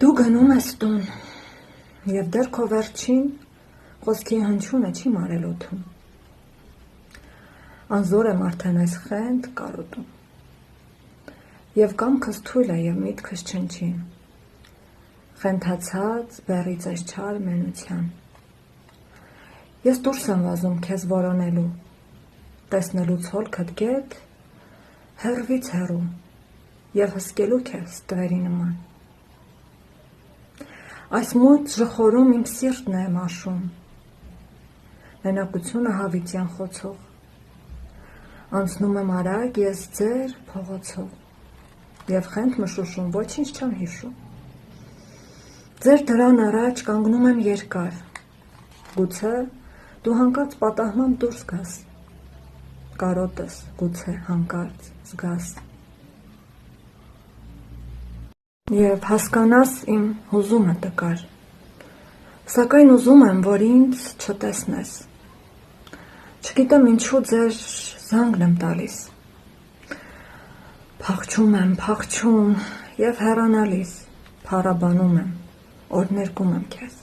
Դու գնում ես տուն, և դեռ քո վերջին խոսքի հնչյունը չի մարել օդում, անզոր եմ արդեն այս խենթ կարոտում, և կամքս թույլ է և միտքս չնչին, խենթացած բեռից այս չար մենության, ես դուրս եմ վազում քեզ որոնելու, տեսնելուց հոլքդ գետ, հեռվից հեռու, և հսկելու քեզ ստվերի նման, այս մութ ժխորում իմ սիրտն է մաշում, մենակությունը հավիտյան խոցող, անցնում եմ արագ ես ձեր փողոցով, և խենթ մշուշում ոչինչ չեմ հիշում, ձեր դրան առաջ կանգնում եմ երկար, գուցե դու հանկարծ պատահմամբ դուրս գաս, կարոտս գուցե հանկարծ զգաս, և հասկանաս իմ հուզումը տկար, սակայն ուզում եմ, որ ինձ չտեսնես, չգիտեմ ինչու ձեր զանգն եմ տալիս, փախչում և հեռանալիս, փառաբանում եմ, օրհներգում եմ քեզ,